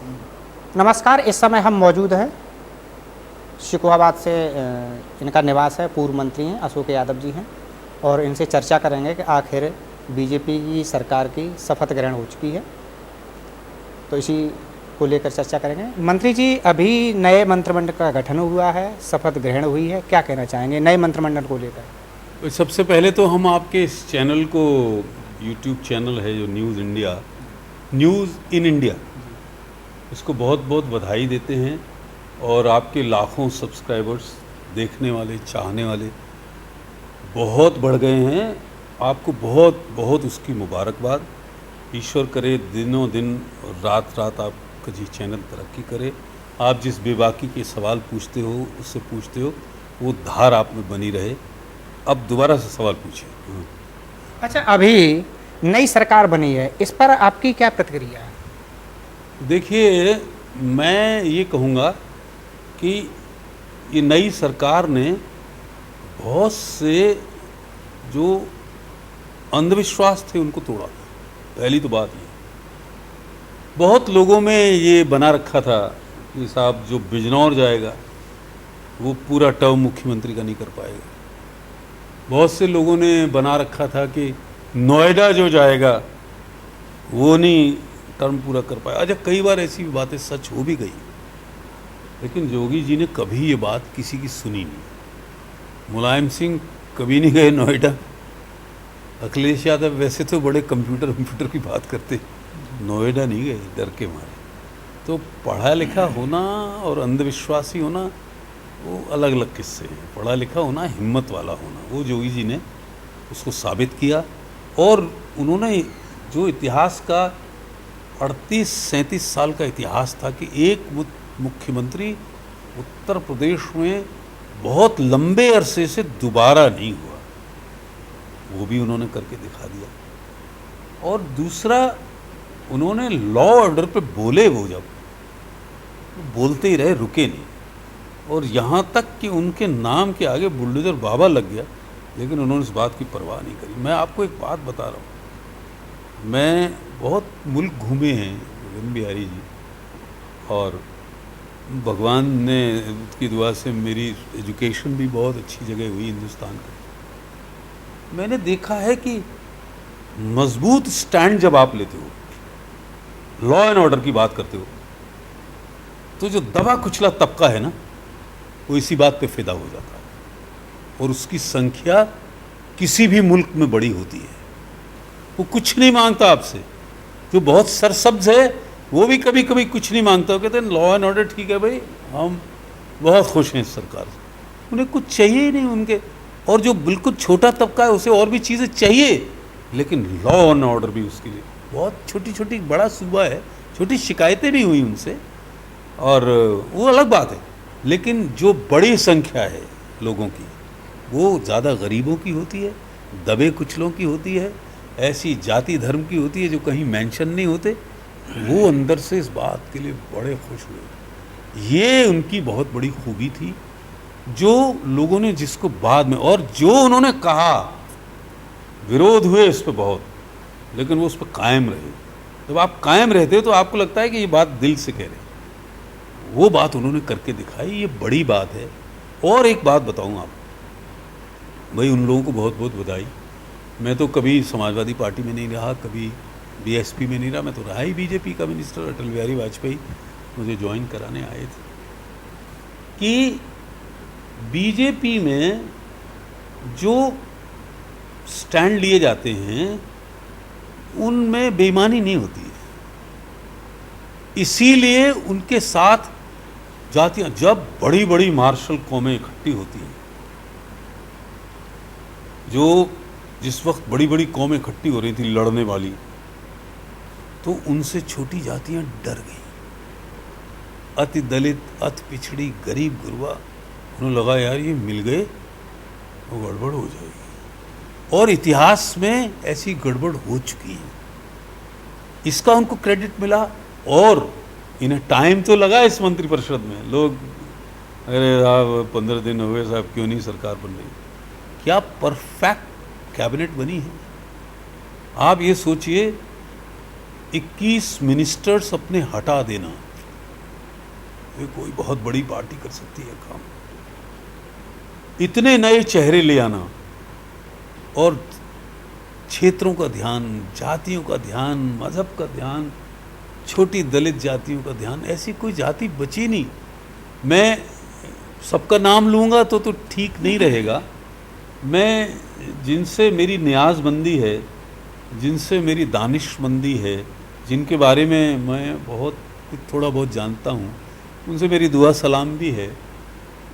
नमस्कार, इस समय हम मौजूद हैं शिकोहाबाद से। इनका निवास है, पूर्व मंत्री हैं, अशोक यादव जी हैं, और इनसे चर्चा करेंगे कि आखिर बीजेपी की सरकार की शपथ ग्रहण हो चुकी है, तो इसी को लेकर चर्चा करेंगे। मंत्री जी, अभी नए मंत्रिमंडल का गठन हुआ है, शपथ ग्रहण हुई है, क्या कहना चाहेंगे नए मंत्रिमंडल को लेकर? सबसे पहले तो हम आपके इस चैनल को, यूट्यूब चैनल है जो न्यूज़ इन इंडिया, इसको बहुत बहुत बधाई देते हैं। और आपके लाखों सब्सक्राइबर्स, देखने वाले, चाहने वाले बहुत बढ़ गए हैं। आपको बहुत बहुत उसकी मुबारकबाद। ईश्वर करे दिनों दिन और रात रात आपका जी चैनल तरक्की करे। आप जिस बेबाकी के सवाल पूछते हो, उससे पूछते हो, वो धार आप में बनी रहे। अब दोबारा से सवाल पूछिए। अच्छा, अभी नई सरकार बनी है, इस पर आपकी क्या प्रतिक्रिया है? देखिए, मैं ये कहूँगा कि ये नई सरकार ने बहुत से जो अंधविश्वास थे उनको तोड़ा। पहली तो बात ये, बहुत लोगों में ये बना रखा था कि साहब जो बिजनौर जाएगा वो पूरा टर्म मुख्यमंत्री का नहीं कर पाएगा। बहुत से लोगों ने बना रखा था कि नोएडा जो जाएगा वो नहीं टर्म पूरा कर पाया। अच्छा, कई बार ऐसी बातें सच हो भी गई, लेकिन योगी जी ने कभी ये बात किसी की सुनी नहीं। मुलायम सिंह कभी नहीं गए नोएडा। अखिलेश यादव वैसे तो बड़े कंप्यूटर की बात करते, नोएडा नहीं गए डर के मारे। तो पढ़ा लिखा होना और अंधविश्वासी होना वो अलग अलग किस्से हैं। पढ़ा लिखा होना, हिम्मत वाला होना, वो योगी जी ने उसको साबित किया। और उन्होंने जो इतिहास का 38-37 साल का इतिहास था कि एक मुख्यमंत्री उत्तर प्रदेश में बहुत लंबे अरसे से दोबारा नहीं हुआ, वो भी उन्होंने करके दिखा दिया। और दूसरा, उन्होंने लॉ ऑर्डर पे बोले, वो जब बोलते ही रहे, रुके नहीं। और यहाँ तक कि उनके नाम के आगे बुलडोजर बाबा लग गया, लेकिन उन्होंने इस बात की परवाह नहीं करी। मैं आपको एक बात बता रहा हूँ, मैं बहुत मुल्क घूमे हैं गगन बिहारी जी, और भगवान ने की दुआ से मेरी एजुकेशन भी बहुत अच्छी जगह हुई हिंदुस्तान का। मैंने देखा है कि मजबूत स्टैंड जब आप लेते हो, लॉ एंड ऑर्डर की बात करते हो, तो जो दबा कुचला तबका है ना, वो इसी बात पे फिदा हो जाता है। और उसकी संख्या किसी भी मुल्क में बड़ी होती है। वो कुछ नहीं मांगता आपसे। जो बहुत सरसब्ज है वो भी कभी कभी कुछ नहीं मांगता। वो कहते हैं लॉ एंड ऑर्डर ठीक है भाई, हम बहुत खुश हैं इस सरकार से। उन्हें कुछ चाहिए ही नहीं उनके। और जो बिल्कुल छोटा तबका है उसे और भी चीज़ें चाहिए, लेकिन लॉ एंड ऑर्डर भी उसके लिए बहुत छोटी छोटी, बड़ा सूबा है, छोटी शिकायतें भी हुई उनसे, और वो अलग बात है। लेकिन जो बड़ी संख्या है लोगों की, वो ज़्यादा गरीबों की होती है, दबे कुचलों की होती है, ऐसी जाति धर्म की होती है जो कहीं मेंशन नहीं होते। वो अंदर से इस बात के लिए बड़े खुश हुए। ये उनकी बहुत बड़ी खूबी थी, जो लोगों ने जिसको बाद में, और जो उन्होंने कहा, विरोध हुए इस पर बहुत, लेकिन वो उस पर कायम रहे। जब आप कायम रहते हो तो आपको लगता है कि ये बात दिल से कह रहे, वो बात उन्होंने करके दिखाई। ये बड़ी बात है। और एक बात बताऊं आपको भाई, उन लोगों को बहुत बहुत बधाई। मैं तो कभी समाजवादी पार्टी में नहीं रहा, कभी बीएसपी में नहीं रहा, मैं तो रहा ही बीजेपी का मिनिस्टर। अटल बिहारी वाजपेयी मुझे ज्वाइन कराने आए थे। कि बीजेपी में जो स्टैंड लिए जाते हैं उनमें बेईमानी नहीं होती है। इसीलिए उनके साथ जातियां, जब बड़ी बड़ी मार्शल कौमें इकट्ठी होती हैं, जो जिस वक्त बड़ी बड़ी कौमें इकट्ठी हो रही थी लड़ने वाली, तो उनसे छोटी जातियां डर गई। अति दलित, अति पिछड़ी, गरीब गुरबा, उन्हें लगा यार ये मिल गए वो गड़बड़ हो जाएगी। और इतिहास में ऐसी गड़बड़ हो चुकी है, इसका उनको क्रेडिट मिला। और इन्हें टाइम तो लगा इस मंत्रिपरिषद में। लोग, अरे साहब 15 दिन हो गए साहब, क्यों नहीं सरकार बन रही? क्या परफेक्ट कैबिनेट बनी है। आप ये सोचिए, 21 मिनिस्टर्स अपने हटा देना ये कोई बहुत बड़ी पार्टी कर सकती है काम। इतने नए चेहरे ले आना और क्षेत्रों का ध्यान, जातियों का ध्यान, मजहब का ध्यान, छोटी दलित जातियों का ध्यान, ऐसी कोई जाति बची नहीं। मैं सबका नाम लूँगा तो ठीक नहीं रहेगा। मैं जिनसे मेरी न्याज़मंदी है, जिनसे मेरी दानिशमंदी है, जिनके बारे में मैं बहुत थोड़ा बहुत जानता हूँ, उनसे मेरी दुआ सलाम भी है,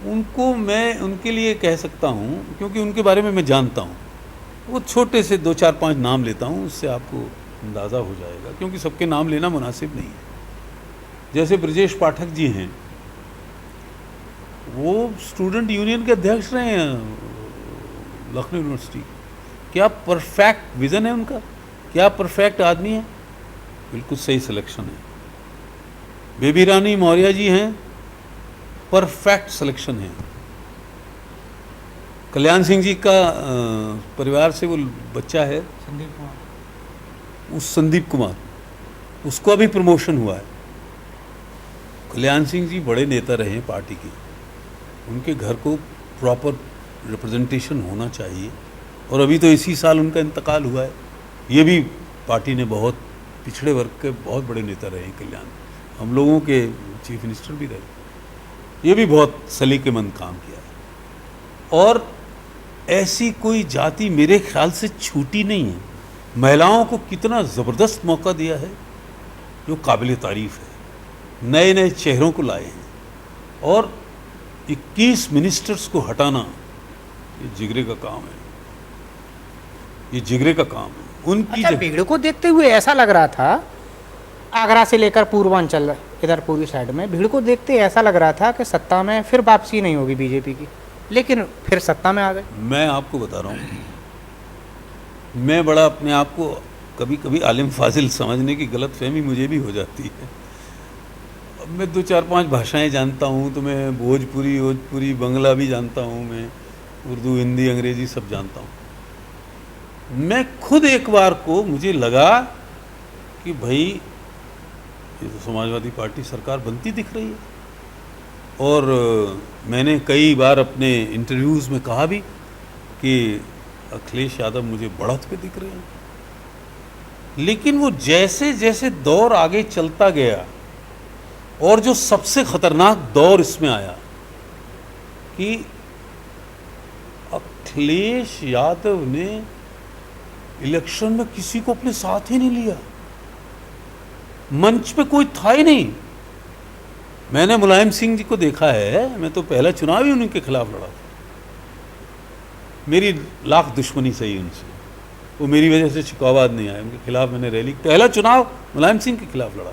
उनको मैं उनके लिए कह सकता हूँ क्योंकि उनके बारे में मैं जानता हूँ। वो छोटे से 2 4 5 नाम लेता हूँ, उससे आपको अंदाज़ा हो जाएगा, क्योंकि सबके नाम लेना मुनासिब नहीं है। जैसे ब्रजेश पाठक जी हैं, वो स्टूडेंट यूनियन के अध्यक्ष रहे हैं लखनऊ यूनिवर्सिटी। क्या परफेक्ट विज़न है उनका, क्या परफेक्ट आदमी है, बिल्कुल सही सिलेक्शन है। बेबी रानी मौर्य जी हैं, परफेक्ट सिलेक्शन है। कल्याण सिंह जी का परिवार से वो बच्चा है संदीप कुमार, उसको अभी प्रमोशन हुआ है। कल्याण सिंह जी बड़े नेता रहे हैं पार्टी के, उनके घर को प्रॉपर रिप्रेजेंटेशन होना चाहिए। और अभी तो इसी साल उनका इंतकाल हुआ है। ये भी पार्टी ने बहुत पिछड़े वर्ग के बहुत बड़े नेता रहे हैं कल्याण, हम लोगों के चीफ मिनिस्टर भी रहे। ये भी बहुत सलीकेमंद काम किया है। और ऐसी कोई जाति मेरे ख्याल से छूटी नहीं है। महिलाओं को कितना ज़बरदस्त मौका दिया है जो काबिल तारीफ़ है। नए नए चेहरों को लाए हैं और 21 मिनिस्टर्स को हटाना ये जिगरे का काम है, ये जिगरे का काम है उनकी। अच्छा, भीड़ को देखते हुए ऐसा लग रहा था, आगरा से लेकर पूर्वांचल इधर पूरी साइड में भीड़ को देखते ऐसा लग रहा था कि सत्ता में फिर वापसी नहीं होगी बीजेपी की, लेकिन फिर सत्ता में आ गए। मैं आपको बता रहा हूँ, मैं बड़ा अपने आप को कभी कभी आलिम फाजिल समझने की गलतफहमी मुझे भी हो जाती है। अब मैं 2 4 5 भाषाएं जानता हूँ, तो मैं भोजपुरी बंगला भी जानता हूँ, मैं उर्दू हिंदी अंग्रेजी सब जानता हूँ। मैं खुद एक बार को मुझे लगा कि भाई ये तो समाजवादी पार्टी सरकार बनती दिख रही है। और मैंने कई बार अपने इंटरव्यूज़ में कहा भी कि अखिलेश यादव मुझे बढ़त पे दिख रहे हैं। लेकिन वो जैसे जैसे दौर आगे चलता गया और जो सबसे ख़तरनाक दौर इसमें आया कि अखिलेश यादव ने इलेक्शन में किसी को अपने साथ ही नहीं लिया, मंच पे कोई था ही नहीं। मैंने मुलायम सिंह जी को देखा है, मैं तो पहला चुनाव ही उनके खिलाफ लड़ा था। मेरी लाख दुश्मनी सही उनसे, वो मेरी वजह से शिकवाबाद नहीं आए, उनके खिलाफ मैंने रैली, पहला चुनाव मुलायम सिंह के खिलाफ लड़ा।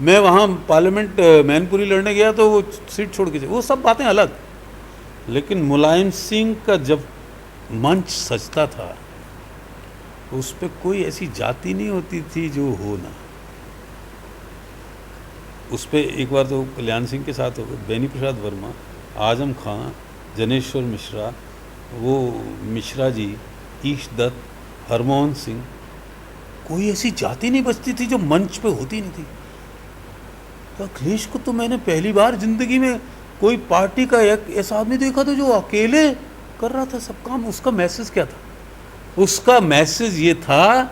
मैं वहाँ पार्लियामेंट मैनपुरी लड़ने गया तो वो सीट छोड़ के, वो सब बातें अलग। लेकिन मुलायम सिंह का जब मंच सजता था उस पर कोई ऐसी जाति नहीं होती थी जो हो ना। उस पर एक बार तो कल्याण सिंह के साथ हो गए, बेनी प्रसाद वर्मा, आजम खां, जनेश्वर मिश्रा, वो मिश्रा जी, ईश दत्त, हरमोहन सिंह, कोई ऐसी जाति नहीं बचती थी जो मंच पे होती नहीं थी। तो अखिलेश को तो मैंने पहली बार जिंदगी में कोई पार्टी का एक ऐसा आदमी देखा था जो अकेले कर रहा था सब काम। उसका मैसेज क्या था? उसका मैसेज ये था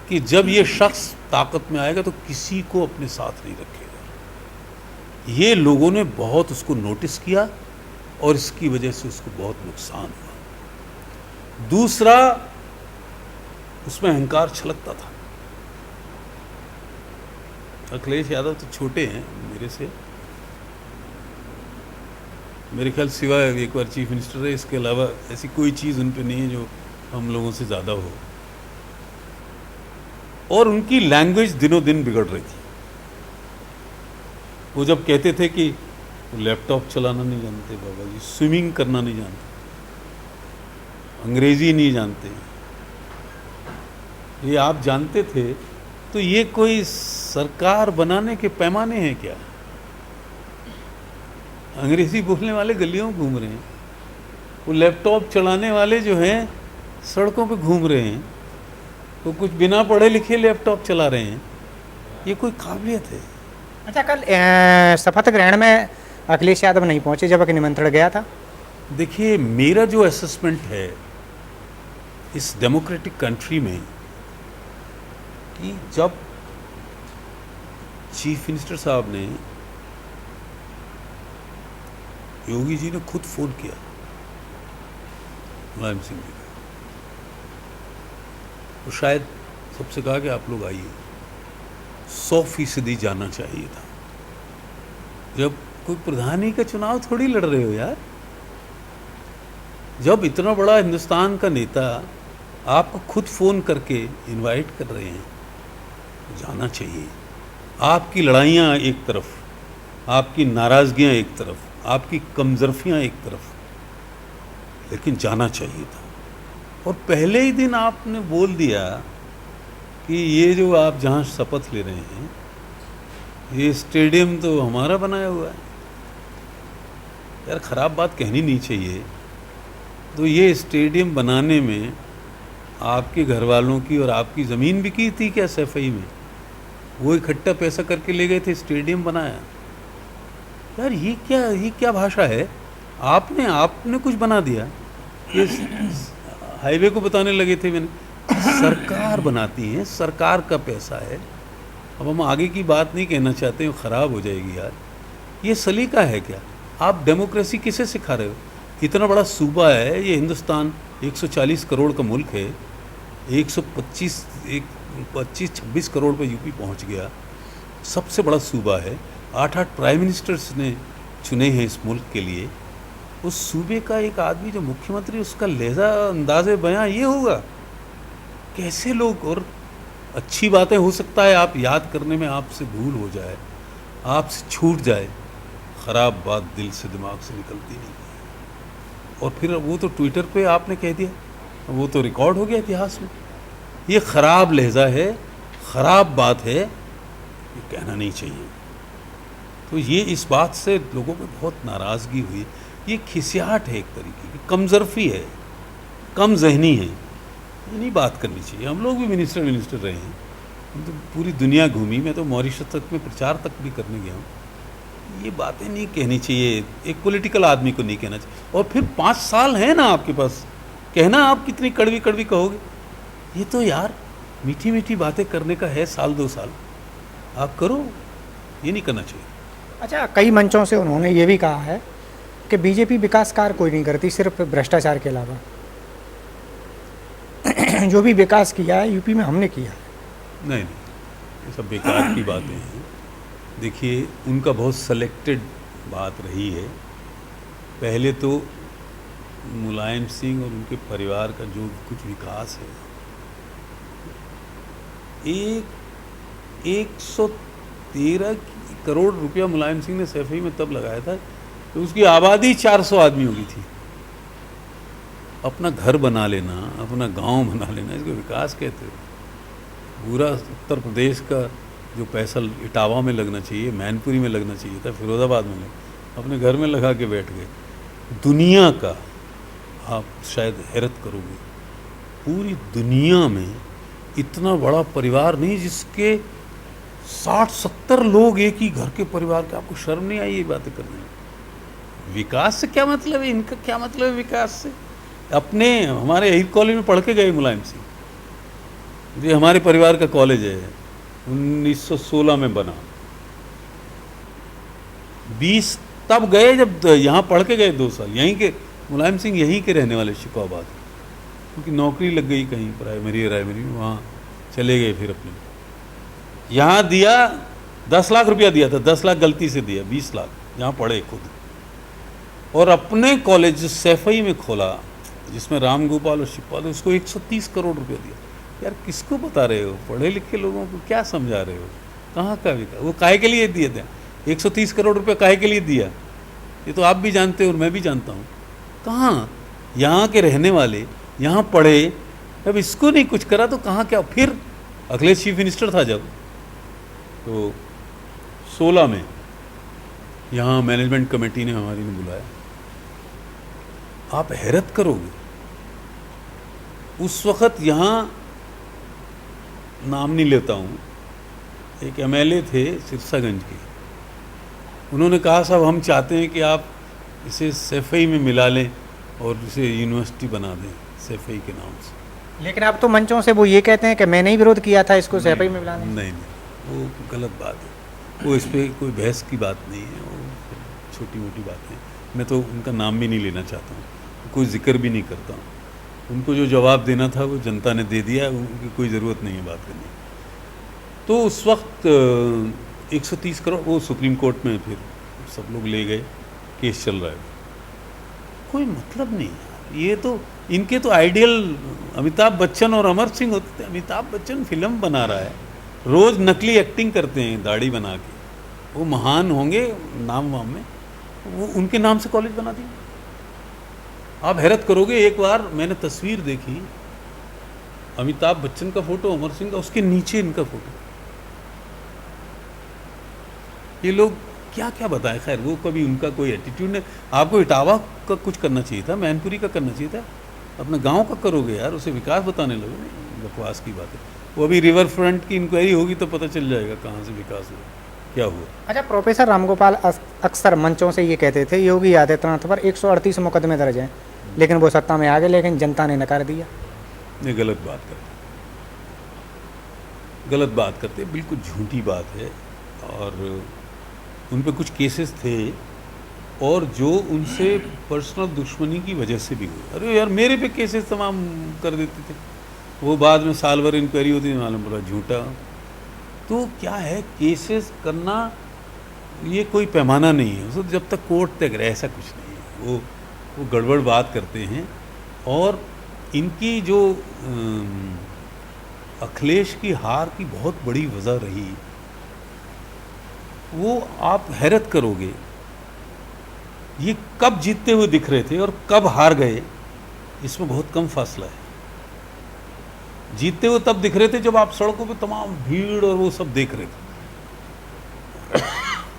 कि जब ये शख्स ताकत में आएगा तो किसी को अपने साथ नहीं रखेगा। ये लोगों ने बहुत उसको नोटिस किया और इसकी वजह से उसको बहुत नुकसान हुआ। दूसरा, उसमें अहंकार छलकता था। अखिलेश यादव तो छोटे हैं मेरे से, मेरे ख्याल सिवाय एक बार चीफ मिनिस्टर रहे, इसके अलावा ऐसी कोई चीज़ उन पे नहीं है जो हम लोगों से ज़्यादा हो। और उनकी लैंग्वेज दिनों दिन बिगड़ रही थी। वो जब कहते थे कि लैपटॉप चलाना नहीं जानते बाबा जी, स्विमिंग करना नहीं जानते, अंग्रेजी नहीं जानते, ये आप जानते थे तो ये कोई सरकार बनाने के पैमाने हैं क्या? अंग्रेजी बोलने वाले गलियों में घूम रहे हैं, वो लैपटॉप चलाने वाले जो हैं सड़कों पे घूम रहे हैं, तो कुछ बिना पढ़े लिखे लैपटॉप चला रहे हैं। ये कोई काबिलियत है? अच्छा, कल शपथ ग्रहण में अखिलेश यादव नहीं पहुंचे जबकि निमंत्रण गया था। देखिए, मेरा जो असेसमेंट है इस डेमोक्रेटिक कंट्री में कि जब चीफ मिनिस्टर साहब ने, योगी जी ने खुद फोन किया मुलायम सिंह जी का, तो शायद सबसे कहा कि आप लोग आइए, 100% जाना चाहिए था। जब कोई प्रधानी का चुनाव थोड़ी लड़ रहे हो यार, जब इतना बड़ा हिंदुस्तान का नेता आपको खुद फोन करके इनवाइट कर रहे हैं तो जाना चाहिए। आपकी लड़ाइयाँ एक तरफ, आपकी नाराज़गियाँ एक तरफ, आपकी कमजोरियाँ एक तरफ, लेकिन जाना चाहिए था। और पहले ही दिन आपने बोल दिया कि ये जो आप जहाँ शपथ ले रहे हैं ये स्टेडियम तो हमारा बनाया हुआ है। यार ख़राब बात कहनी नहीं चाहिए। तो ये स्टेडियम बनाने में आपके घर वालों की और आपकी ज़मीन बिकी थी क्या सफाई में? वो इकट्ठा पैसा करके ले गए थे, स्टेडियम बनाया। यार ये क्या भाषा है? आपने कुछ बना दिया। ये हाईवे को बताने लगे थे मैंने, सरकार बनाती है, सरकार का पैसा है। अब हम आगे की बात नहीं कहना चाहते, ख़राब हो जाएगी यार। ये सलीका है क्या? आप डेमोक्रेसी किसे सिखा रहे हो? इतना बड़ा सूबा है ये हिंदुस्तान, 140 करोड़ का मुल्क है, 25-26 करोड़ पे यूपी पहुंच गया, सबसे बड़ा सूबा है, 8-8 प्राइम मिनिस्टर्स ने चुने हैं इस मुल्क के लिए। उस सूबे का एक आदमी जो मुख्यमंत्री, उसका लहजा अंदाज़े बयां ये होगा? कैसे लोग, और अच्छी बातें हो सकता है आप याद करने में आपसे भूल हो जाए, आपसे छूट जाए, ख़राब बात दिल से दिमाग से निकलती नहीं। और फिर वो तो ट्विटर पे आपने कह दिया, वो तो रिकॉर्ड हो गया इतिहास में। ये ख़राब लहजा है, ख़राब बात है, ये कहना नहीं चाहिए। तो ये इस बात से लोगों को बहुत नाराज़गी हुई। ये खिसियाहट है, एक तरीके की कमज़रफ़ी है, कम जहनी है। ये नहीं बात करनी चाहिए। हम लोग भी मिनिस्टर रहे हैं, हम तो पूरी दुनिया घूमी, मैं तो मॉरिशस तक में प्रचार तक भी करने गया हूँ। ये बातें नहीं कहनी चाहिए, एक पॉलिटिकल आदमी को नहीं कहना चाहिए। और फिर 5 साल हैं ना आपके पास, कहना आप कितनी कड़वी कड़वी कहोगे। ये तो यार मीठी मीठी बातें करने का है, 1-2 साल आप करो, ये नहीं करना चाहिए। अच्छा, कई मंचों से उन्होंने ये भी कहा है कि बीजेपी विकास कार्य कोई नहीं करती, सिर्फ भ्रष्टाचार के अलावा। जो भी विकास किया है यूपी में हमने किया है। नहीं, ये सब बेकार की बातें हैं। देखिए, उनका बहुत सेलेक्टेड बात रही है। पहले तो मुलायम सिंह और उनके परिवार का जो कुछ विकास है, 113 करोड़ रुपया मुलायम सिंह ने सैफई में तब लगाया था तो उसकी आबादी 400 आदमियों की थी। अपना घर बना लेना, अपना गांव बना लेना, इसको विकास कहते हैं। पूरा उत्तर प्रदेश का जो पैसा इटावा में लगना चाहिए, मैनपुरी में लगना चाहिए था, फिरोज़ाबाद में अपने घर में लगा के बैठ गए। दुनिया का, आप शायद हैरत करोगे, पूरी दुनिया में इतना बड़ा परिवार नहीं जिसके 60-70 लोग एक ही घर के परिवार के। आपको शर्म नहीं आई ये बातें करने में? विकास से क्या मतलब है? इनका क्या मतलब है विकास से? अपने हमारे यही कॉलेज में पढ़ के गए मुलायम सिंह। ये हमारे परिवार का कॉलेज है, 1916 में बना। 20 तब गए जब यहाँ पढ़ के गए 2 साल। यहीं के मुलायम सिंह यहीं के रहने वाले, शिकोहाबाद। क्योंकि नौकरी लग गई कहीं प्राइमरी में, वहाँ चले गए। फिर अपने यहाँ दिया 10 लाख रुपया दिया था, 10 लाख गलती से दिया, 20 लाख यहाँ पढ़े खुद। और अपने कॉलेज सैफई में खोला जिसमें राम गोपाल और शिवपाल, उसको 130 करोड़ रुपया दिया। यार किसको बता रहे हो? पढ़े लिखे लोगों को क्या समझा रहे हो? कहाँ का विकास? वो काहे के लिए दिए थे? 130 करोड़ रुपया काहे के लिए दिया? ये तो आप भी जानते हो और मैं भी जानता हूँ। कहाँ? यहाँ के रहने वाले, यहाँ पढ़े, अब इसको नहीं कुछ करा तो कहाँ क्या? फिर अखिलेश चीफ मिनिस्टर था जब, तो 16 में यहाँ मैनेजमेंट कमेटी ने हमारी ने बुलाया। आप हैरत करोगे, उस वक़्त यहाँ, नाम नहीं लेता हूँ, एक एमएलए थे सिरसागंज के, उन्होंने कहा साहब हम चाहते हैं कि आप इसे सैफई में मिला लें और इसे यूनिवर्सिटी बना दें सैफई के नाम से। लेकिन अब तो मंचों से वो ये कहते हैं कि मैंने ही विरोध किया था इसको सैफई में मिलाने। नहीं, वो गलत बात है, वो इस पर कोई बहस की बात नहीं है, वो छोटी मोटी बात है। मैं तो उनका नाम भी नहीं लेना चाहता हूँ, कोई जिक्र भी नहीं करता हूँ। उनको जो जवाब देना था वो जनता ने दे दिया, उनकी कोई ज़रूरत नहीं है बात करने की। तो उस वक्त 130 करोड़ वो सुप्रीम कोर्ट में फिर सब लोग ले गए, केस चल रहा है, कोई मतलब नहीं है। ये तो इनके तो आइडियल अमिताभ बच्चन और अमर सिंह होते थे। अमिताभ बच्चन फिल्म बना रहा है, रोज़ नकली एक्टिंग करते हैं दाढ़ी बना के, वो महान होंगे नाम वाम में, वो उनके नाम से कॉलेज बना दिए। आप हैरत करोगे, एक बार मैंने तस्वीर देखी, अमिताभ बच्चन का फोटो, अमर सिंह का, उसके नीचे इनका फोटो। ये लोग क्या क्या बताएं। खैर वो कभी उनका कोई एटीट्यूड नहीं। आपको इटावा का कुछ करना चाहिए था, मैनपुरी का करना चाहिए था, अपने गांव का करोगे यार, उसे विकास बताने लगोगे। बकवास की बात है। वो अभी रिवर फ्रंट की इंक्वायरी होगी तो पता चल जाएगा कहाँ से विकास हुआ, क्या हुआ। अच्छा, प्रोफेसर रामगोपाल अक्सर मंचों से ये कहते थे योगी आदित्यनाथ पर 138 मुकदमे दर्ज हैं, लेकिन वो सत्ता में आ गए, लेकिन जनता ने नकार दिया। ये गलत बात करते, गलत बात करते, बिल्कुल झूठी बात है। और उन पे कुछ केसेस थे और जो उनसे पर्सनल दुश्मनी की वजह से भी हुए। अरे यार मेरे पे केसेस तमाम कर देते थे, वो बाद में साल भर इंक्वायरी होती थी, मालूम पड़ा झूठा। तो क्या है, केसेस करना ये कोई पैमाना नहीं है, उसको जब तक कोर्ट तक रहे ऐसा कुछ नहीं है। वो गड़बड़ बात करते हैं। और इनकी जो अखिलेश की हार की बहुत बड़ी वजह रही, वो आप हैरत करोगे, ये कब जीतते हुए दिख रहे थे और कब हार गए, इसमें बहुत कम फासला है। जीतते हुए तब दिख रहे थे जब आप सड़कों पे तमाम भीड़ और वो सब देख रहे थे।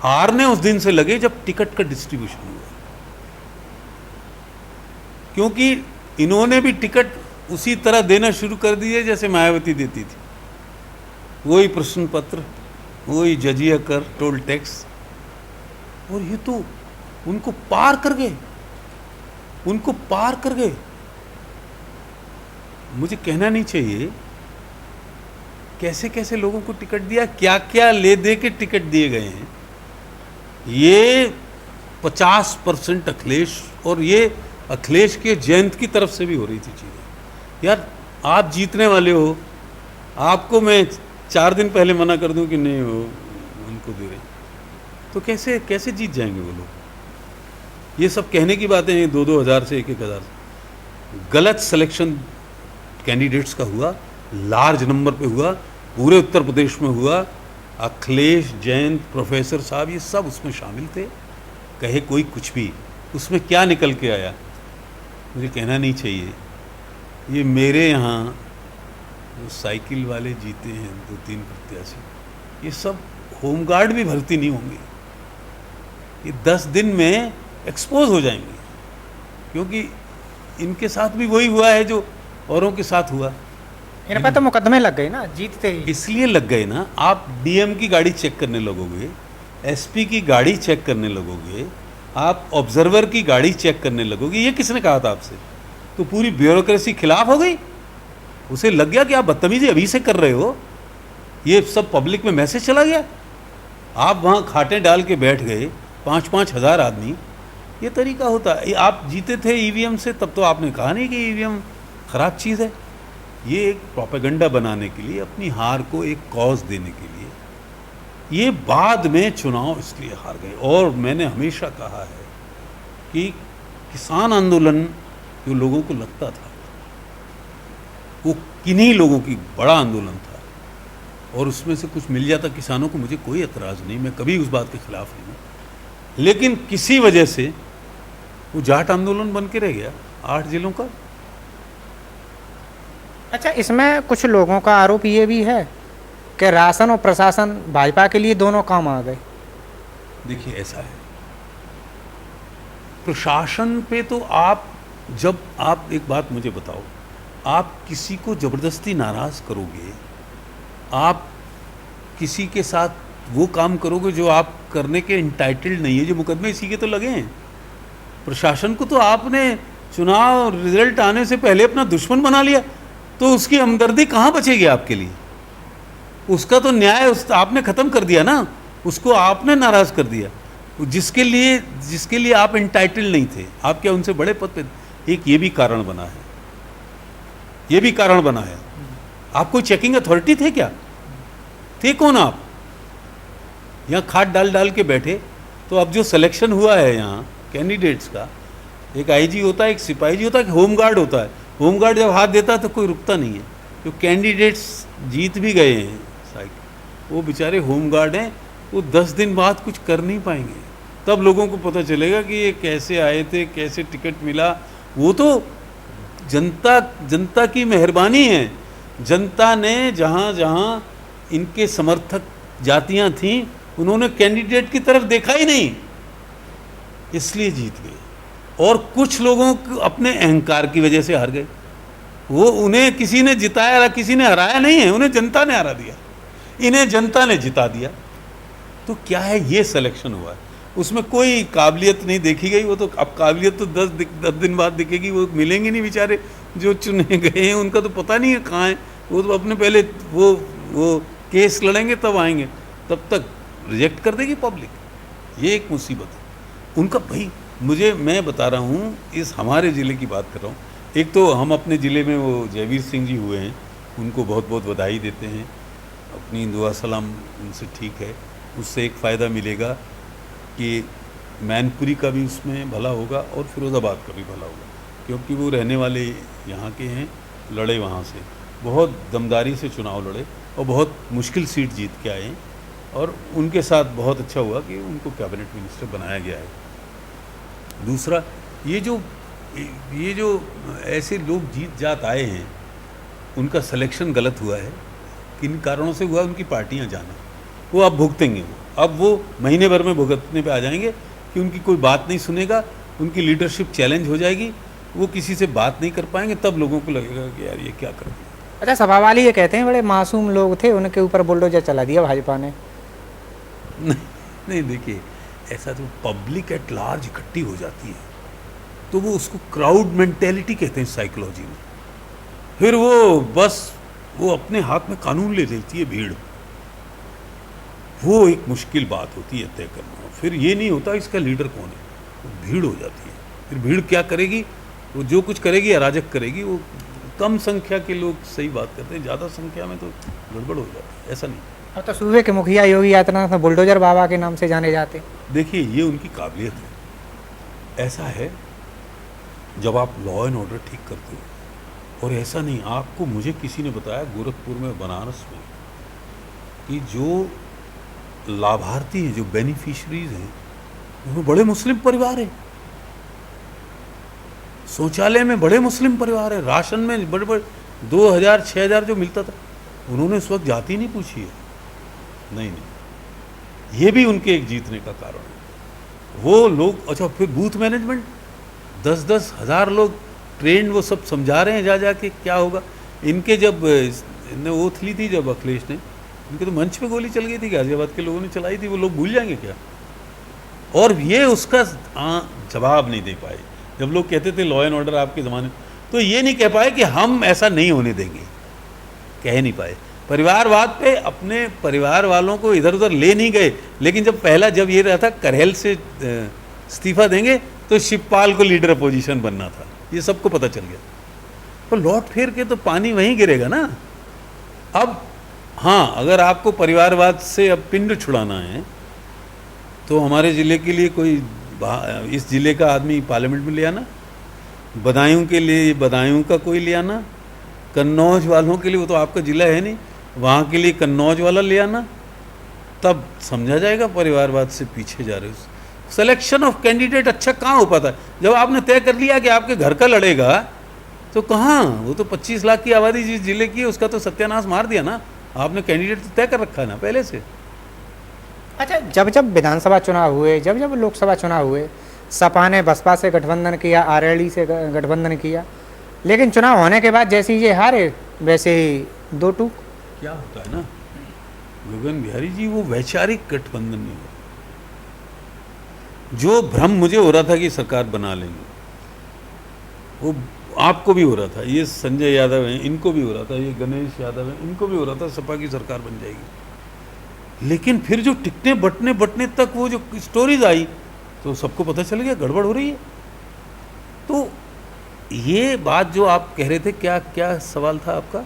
हारने उस दिन से लगे जब टिकट का डिस्ट्रीब्यूशन हुआ, क्योंकि इन्होंने भी टिकट उसी तरह देना शुरू कर दिए जैसे मायावती देती थी। वही प्रश्न पत्र, वही जजिया कर, टोल टैक्स, और ये तो उनको पार कर गए, उनको पार कर गए। मुझे कहना नहीं चाहिए कैसे कैसे लोगों को टिकट दिया, क्या क्या ले दे के टिकट दिए गए हैं। ये 50% अखिलेश, और ये अखिलेश के जयंत की तरफ से भी हो रही थी चीज़ें। यार आप जीतने वाले हो, आपको मैं 4 दिन पहले मना कर दूं कि नहीं हो उनको दे रहे, तो कैसे कैसे जीत जाएंगे वो लोग। ये सब कहने की बातें हैं, 2-2 हज़ार से 1-1 हज़ार से। गलत सिलेक्शन कैंडिडेट्स का हुआ, लार्ज नंबर पे हुआ, पूरे उत्तर प्रदेश में हुआ। अखिलेश, जयंत, प्रोफेसर साहब, ये सब उसमें शामिल थे। कहे कोई कुछ भी, उसमें क्या निकल के आया मुझे कहना नहीं चाहिए। ये मेरे यहाँ जो साइकिल वाले जीते हैं 2-3 प्रत्याशी, ये सब होमगार्ड भी भर्ती नहीं होंगे, ये 10 दिन में एक्सपोज हो जाएंगे, क्योंकि इनके साथ भी वही हुआ है जो औरों के साथ हुआ। इन पर तो मुकदमे लग गए ना जीतते ही। इसलिए लग गए ना। आप डीएम की गाड़ी चेक करने लगोगे, एसपी की गाड़ी चेक करने लगोगे, आप ऑब्जर्वर की गाड़ी चेक करने लगोगे, ये किसने कहा था आपसे? तो पूरी ब्यूरोक्रेसी खिलाफ हो गई। उसे लग गया कि आप बदतमीजी अभी से कर रहे हो, ये सब पब्लिक में मैसेज चला गया। आप वहाँ खाटें डाल के बैठ गए, 5-5 हज़ार आदमी। ये तरीका होता है। आप जीते थे ईवीएम से, तब तो आपने कहा नहीं कि ईवीएम ख़राब चीज़ है। ये एक प्रोपेगेंडा बनाने के लिए, अपनी हार को एक कॉज देने के लिए, ये बाद में चुनाव इसलिए हार गए। और मैंने हमेशा कहा है कि किसान आंदोलन जो लोगों को लगता था, वो किन्हीं लोगों की बड़ा आंदोलन था, और उसमें से कुछ मिल जाता किसानों को, मुझे कोई एतराज़ नहीं, मैं कभी उस बात के खिलाफ नहीं हूँ। लेकिन किसी वजह से वो जाट आंदोलन बन के रह गया 8 जिलों का। अच्छा, इसमें कुछ लोगों का आरोप ये भी है कि राशन और प्रशासन भाजपा के लिए दोनों काम आ गए। देखिए ऐसा है, प्रशासन पे तो आप, जब आप एक बात मुझे बताओ, आप किसी को ज़बरदस्ती नाराज़ करोगे, आप किसी के साथ वो काम करोगे जो आप करने के इंटाइटल्ड नहीं है। जो मुकदमे इसी के तो लगे हैं। प्रशासन को तो आपने चुनाव रिजल्ट आने से पहले अपना दुश्मन बना लिया, तो उसकी हमदर्दी कहाँ बचेगी आपके लिए? उसका तो न्याय आपने ख़त्म कर दिया ना, उसको आपने नाराज़ कर दिया, जिसके लिए आप इंटाइटल्ड नहीं थे। आप क्या उनसे बड़े पद पे? एक ये भी कारण बना है, ये भी कारण बना है। आप कोई चेकिंग अथॉरिटी थे क्या? थे कौन आप? यहाँ खाद डाल डाल के बैठे। तो अब जो सिलेक्शन हुआ है यहाँ कैंडिडेट्स का, एक आईजी होता है, एक सिपाही जी होता है, एक होमगार्ड होता है। होमगार्ड जब हाथ देता है तो कोई रुकता नहीं है। जो कैंडिडेट्स जीत भी गए हैं वो बेचारे होमगार्ड हैं, वो 10 दिन बाद कुछ कर नहीं पाएंगे। तब लोगों को पता चलेगा कि ये कैसे आए थे, कैसे टिकट मिला। वो तो जनता की मेहरबानी है। जनता ने जहाँ जहाँ इनके समर्थक जातियाँ थीं, उन्होंने कैंडिडेट की तरफ देखा ही नहीं, इसलिए जीत गए। और कुछ लोगों को अपने अहंकार की वजह से हार गए। वो उन्हें किसी ने जिताया, किसी ने हराया नहीं है, उन्हें जनता ने हरा दिया, इन्हें जनता ने जिता दिया। तो क्या है, ये सिलेक्शन हुआ है, उसमें कोई काबिलियत नहीं देखी गई। वो तो अब काबिलियत तो 10 दिन बाद दिखेगी। वो मिलेंगे नहीं बेचारे जो चुने गए हैं, उनका तो पता नहीं है कहाँ है। वो तो अपने पहले वो केस लड़ेंगे तब आएंगे, तब तक रिजेक्ट कर देगी पब्लिक। ये एक मुसीबत है उनका। भाई मैं बता रहा हूँ, इस हमारे ज़िले की बात कर रहा हूँ। एक तो हम अपने ज़िले में वो जयवीर सिंह जी हुए हैं, उनको बहुत बहुत बधाई देते हैं। अपनी दुआ सलाम उनसे ठीक है। उससे एक फ़ायदा मिलेगा कि मैनपुरी का भी उसमें भला होगा और फिरोज़ाबाद का भी भला होगा, क्योंकि वो रहने वाले यहाँ के हैं, लड़े वहाँ से, बहुत दमदारी से चुनाव लड़े और बहुत मुश्किल सीट जीत के आए हैं। और उनके साथ बहुत अच्छा हुआ कि उनको कैबिनेट मिनिस्टर बनाया गया है। दूसरा, ये जो ऐसे लोग जीत जात आए हैं, उनका सिलेक्शन गलत हुआ है। किन कारणों से हुआ, उनकी पार्टियां जाना, वो अब भुगतेंगे। अब वो महीने भर में भुगतने पे आ जाएंगे कि उनकी कोई बात नहीं सुनेगा, उनकी लीडरशिप चैलेंज हो जाएगी, वो किसी से बात नहीं कर पाएंगे। तब लोगों को लगेगा कि यार ये क्या कर दिया। अच्छा, सभा वाले ये कहते हैं बड़े मासूम लोग थे, उनके ऊपर बुलडोजर चला दिया भाजपा ने। नहीं देखिए, ऐसा तो पब्लिक एट लार्ज इकट्ठी हो जाती है तो वो उसको क्राउड मेंटेलिटी कहते हैं साइकोलॉजी में। फिर वो अपने हाथ में कानून ले लेती है भीड़। वो एक मुश्किल बात होती है तय करना। फिर ये नहीं होता इसका लीडर कौन है, वो भीड़ हो जाती है। फिर भीड़ क्या करेगी, वो जो कुछ करेगी अराजक करेगी। वो कम संख्या के लोग सही बात करते हैं, ज़्यादा संख्या में तो गड़बड़ हो जाती है। ऐसा नहीं। अब तो सूबे के मुखिया योगी आदित्यनाथ बुलडोजर बाबा के नाम से जाने जाते। देखिए, ये उनकी काबिलियत है। ऐसा है, जब आप लॉ एंड ऑर्डर ठीक करते हो, और ऐसा नहीं, आपको मुझे किसी ने बताया गोरखपुर में, बनारस में, कि जो लाभार्थी हैं, जो बेनिफिशरीज हैं, उनमें बड़े मुस्लिम परिवार हैं। शौचालय में बड़े मुस्लिम परिवार है, राशन में बड़े 2000 6000 जो मिलता था, उन्होंने उस वक्त जाति नहीं पूछी है। नहीं, ये भी उनके एक जीतने का कारण है। वो लोग, अच्छा, फिर बूथ मैनेजमेंट, 10-10 हज़ार लोग ट्रेंड, वो सब समझा रहे हैं जा के क्या होगा। इनके जब इनने ओथ ली थी, जब अखिलेश ने, इनके तो मंच पे गोली चल गई थी, गाजियाबाद के लोगों ने चलाई थी। वो लोग भूल जाएंगे क्या? और ये उसका जवाब नहीं दे पाए। जब लोग कहते थे लॉ एंड ऑर्डर आपके ज़माने, तो ये नहीं कह पाए कि हम ऐसा नहीं होने देंगे, कह नहीं पाए। परिवारवाद पे अपने परिवार वालों को इधर उधर ले नहीं गए। लेकिन जब ये रहा था करहेल से इस्तीफा देंगे, तो शिवपाल को लीडर अपोजिशन बनना था, ये सबको पता चल गया। तो लौट फेर के तो पानी वहीं गिरेगा ना। अब हाँ, अगर आपको परिवारवाद से अब पिंड छुड़ाना है, तो हमारे ज़िले के लिए कोई, इस ज़िले का आदमी पार्लियामेंट में ले आना, बदायूं के लिए बदायूं का कोई ले आना, कन्नौज वालों के लिए, वो तो आपका ज़िला है नहीं, वहाँ के लिए कन्नौज वाला ले आना, तब समझा जाएगा परिवारवाद से पीछे जा रहे हो। सिलेक्शन ऑफ कैंडिडेट अच्छा कहाँ हो पाता है? जब आपने तय कर लिया कि आपके घर का लड़ेगा, तो कहाँ, वो तो 25 लाख की आबादी जिस जिले की है, उसका तो सत्यानाश मार दिया ना। आपने कैंडिडेट तो तय कर रखा है ना पहले से। अच्छा, जब विधानसभा चुनाव हुए, जब लोकसभा चुनाव हुए, सपा ने बसपा से गठबंधन किया, आरएलडी से गठबंधन किया, लेकिन चुनाव होने के बाद जैसे ही ये हारे, वैसे ही दो टूक। क्या होता है ना, गगन बिहारी जी, वो वैचारिक गठबंधन नहीं हुआ। जो भ्रम मुझे हो रहा था कि सरकार बना लेंगे, वो आपको भी हो रहा था, ये संजय यादव हैं इनको भी हो रहा था, ये गणेश यादव हैं इनको भी हो रहा था, सपा की सरकार बन जाएगी। लेकिन फिर जो टिकने बटने तक वो जो स्टोरीज आई, तो सबको पता चल गया गड़बड़ हो रही है। तो ये बात जो आप कह रहे थे, क्या क्या सवाल था आपका?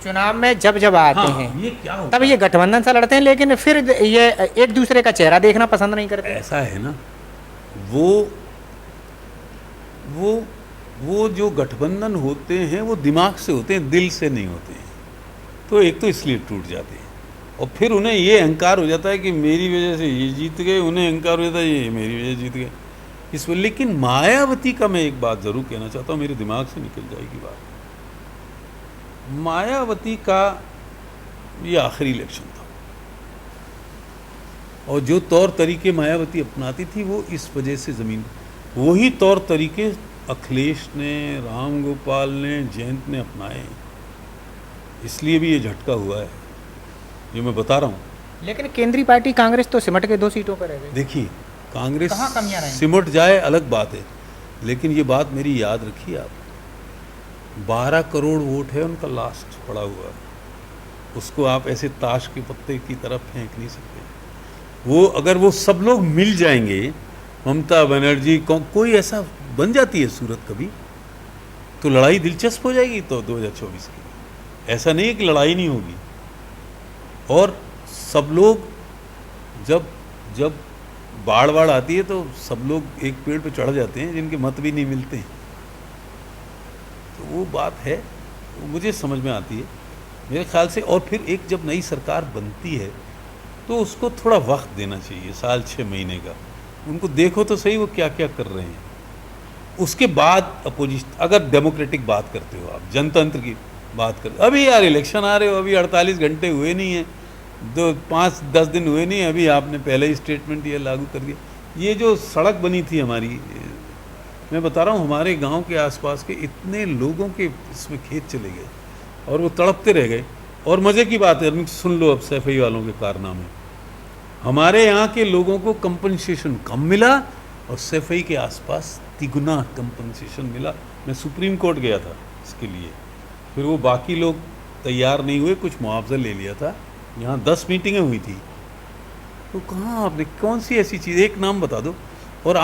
चुनाव में जब आते हाँ, हैं ये क्या होता तब ये गठबंधन से लड़ते हैं, लेकिन फिर ये एक दूसरे का चेहरा देखना पसंद नहीं करते। ऐसा है ना, वो जो गठबंधन होते हैं वो दिमाग से होते हैं, दिल से नहीं होते हैं। तो एक तो इसलिए टूट जाते हैं, और फिर उन्हें ये अहंकार हो जाता है कि मेरी वजह से ये जीत गए, उन्हें अहंकार हो जाता है ये मेरी वजह से जीत गए इस पर। लेकिन मायावती का मैं एक बात ज़रूर कहना चाहता हूँ, मेरे दिमाग से निकल जाएगी बात। मायावती का ये आखिरी इलेक्शन था, और जो तौर तरीके मायावती अपनाती थी वो इस वजह से ज़मीन, वही तौर तरीके अखिलेश ने, राम गोपाल ने, जयंत ने अपनाए, इसलिए भी ये झटका हुआ है, ये मैं बता रहा हूँ। लेकिन केंद्रीय पार्टी कांग्रेस तो सिमट के 2 सीटों पर रह गई। देखिए, कांग्रेस कहाँ कमियां रही? सिमट जाए अलग बात है, लेकिन ये बात मेरी याद रखिए आप, 12 करोड़ वोट है उनका लास्ट पड़ा हुआ, उसको आप ऐसे ताश के पत्ते की तरह फेंक नहीं सकते। वो अगर वो सब लोग मिल जाएंगे, ममता बनर्जी कोई ऐसा बन जाती है सूरत कभी, तो लड़ाई दिलचस्प हो जाएगी। तो 2024 की ऐसा नहीं है कि लड़ाई नहीं होगी, और सब लोग जब बाढ़ आती है तो सब लोग एक पेड़ पे चढ़ जाते हैं जिनके मत भी नहीं मिलते हैं। तो वो बात है, वो मुझे समझ में आती है मेरे ख्याल से। और फिर एक जब नई सरकार बनती है तो उसको थोड़ा वक्त देना चाहिए, साल 6 महीने का। उनको देखो तो सही वो क्या क्या कर रहे हैं, उसके बाद अपोजिशन। अगर डेमोक्रेटिक बात करते हो आप, जनतंत्र की बात करते, अभी यार इलेक्शन आ रहे हो, अभी 48 घंटे हुए नहीं हैं, 5-10 दिन हुए नहीं, अभी आपने पहले ही स्टेटमेंट ये लागू कर दिया। ये जो सड़क बनी थी हमारी, मैं बता रहा हूँ, हमारे गांव के आसपास के इतने लोगों के इसमें खेत चले गए और वो तड़पते रह गए। और मज़े की बात है, सुन लो अब सैफई वालों के कारनामे। हमारे यहाँ के लोगों को कंपनसेशन कम मिला और सैफई के आसपास तिगुना कंपनसेशन मिला। मैं सुप्रीम कोर्ट गया था इसके लिए, फिर वो बाकी लोग तैयार नहीं हुए, कुछ मुआवजा ले लिया था। यहाँ 10 मीटिंगें हुई थी, तो कहाँ आपने कौन सी ऐसी चीज़, एक नाम बता दो। और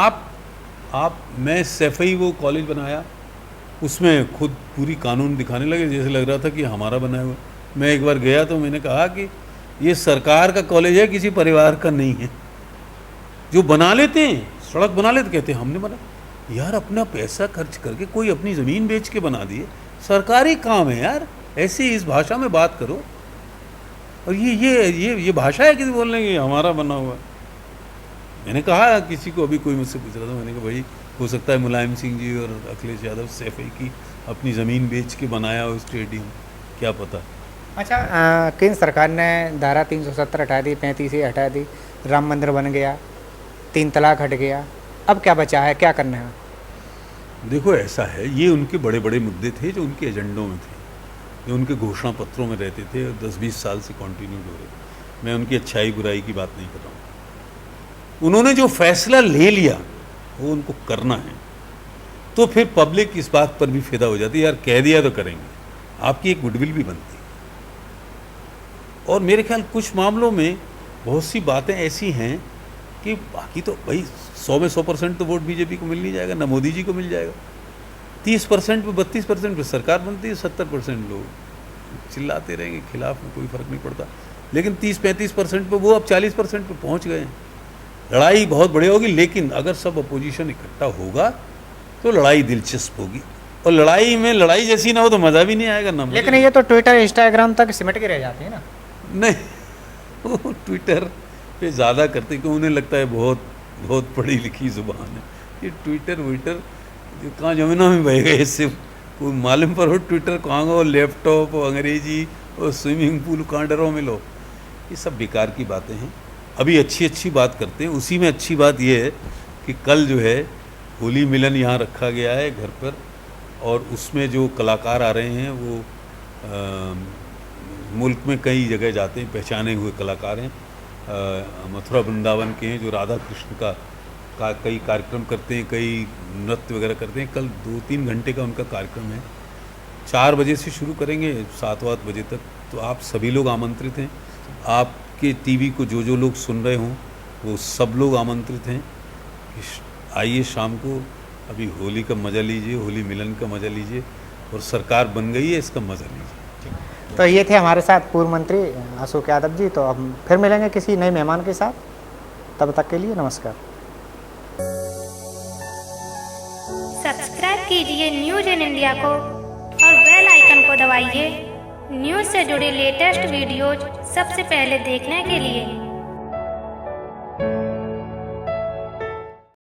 मैं सैफई वो कॉलेज बनाया, उसमें खुद पूरी कानून दिखाने लगे, जैसे लग रहा था कि हमारा बनाया हुआ। मैं एक बार गया तो मैंने कहा कि ये सरकार का कॉलेज है, किसी परिवार का नहीं है। जो बना लेते हैं, सड़क बना लेते, कहते हैं हमने बना। यार अपना पैसा खर्च करके कोई अपनी ज़मीन बेच के बना दिए, सरकारी काम है यार, ऐसे इस भाषा में बात करो। और ये भाषा है किसी बोलने की हमारा बना हुआ है। मैंने कहा किसी को, अभी कोई मुझसे पूछ रहा था, मैंने कहा भाई हो सकता है मुलायम सिंह जी और अखिलेश यादव सैफई की अपनी ज़मीन बेच के बनाया हो स्टेडियम, क्या पता। अच्छा, केंद्र सरकार ने धारा 370 हटा दी, 35 हटा दी, राम मंदिर बन गया, 3 तलाक हट गया, अब क्या बचा है, क्या करना है? देखो ऐसा है, ये उनके बड़े बड़े मुद्दे थे जो उनके एजेंडों में थे, जो उनके घोषणा पत्रों में रहते थे और 10-20 साल से कंटिन्यूड हो रहे थे। मैं उनकी अच्छाई बुराई की बात नहीं कर रहा हूँ। उन्होंने जो फैसला ले लिया वो उनको करना है, तो फिर पब्लिक इस बात पर भी फिदा हो जाती है, यार कह दिया तो करेंगे, आपकी एक गुडविल भी बनती है। और मेरे ख्याल कुछ मामलों में बहुत सी बातें ऐसी हैं कि बाकी तो भाई 100 में 100% तो वोट बीजेपी को मिल नहीं जाएगा, ना मोदी जी को मिल जाएगा। 30% पे 32% पे सरकार बनती है, 70% लोग चिल्लाते रहेंगे खिलाफ में, कोई फर्क नहीं पड़ता। लेकिन 30-35% पे वो अब 40% पे पहुंच गए हैं। लड़ाई बहुत बड़ी होगी, लेकिन अगर सब अपोजिशन इकट्ठा होगा तो लड़ाई दिलचस्प होगी। और लड़ाई जैसी ना हो तो मज़ा भी नहीं आएगा ना। लेकिन ये तो ट्विटर इंस्टाग्राम तक सिमट के रह जाते हैं ना। नहीं, वो ट्विटर पे ज़्यादा करते क्यों, उन्हें लगता है बहुत बहुत पढ़ी लिखी ज़ुबान है। ये ट्विटर कहाँ जमुना में बह गए, इससे कोई मालूम पर हो ट्विटर कहाँ गो, लैपटॉप और अंग्रेजी और स्विमिंग पूल कहाँ डरो मिलो, ये सब बेकार की बातें हैं। अभी अच्छी बात करते हैं। उसी में अच्छी बात यह है कि कल जो है होली मिलन यहाँ रखा गया है घर पर, और उसमें जो कलाकार आ रहे हैं वो मुल्क में कई जगह जाते हैं, पहचाने हुए कलाकार हैं, मथुरा वृंदावन के हैं, जो राधा कृष्ण का कई कार्यक्रम करते हैं, कई नृत्य वगैरह करते हैं। कल 2-3 घंटे का उनका कार्यक्रम है, 4 बजे से शुरू करेंगे 7-8 बजे तक। तो आप सभी लोग आमंत्रित हैं। आपके टीवी को जो लोग सुन रहे हों वो सब लोग आमंत्रित हैं। आइए शाम को, अभी होली का मज़ा लीजिए, होली मिलन का मज़ा लीजिए, और सरकार बन गई है, इसका मज़ा लीजिए। तो ये थे हमारे साथ पूर्व मंत्री अशोक यादव जी। तो हम फिर मिलेंगे किसी नए मेहमान के साथ, तब तक के लिए नमस्कार। सब्सक्राइब कीजिए न्यूज़ इन इंडिया को और बेल आइकन को दबाइए न्यूज़ से जुड़े लेटेस्ट वीडियोज सबसे पहले देखने के लिए।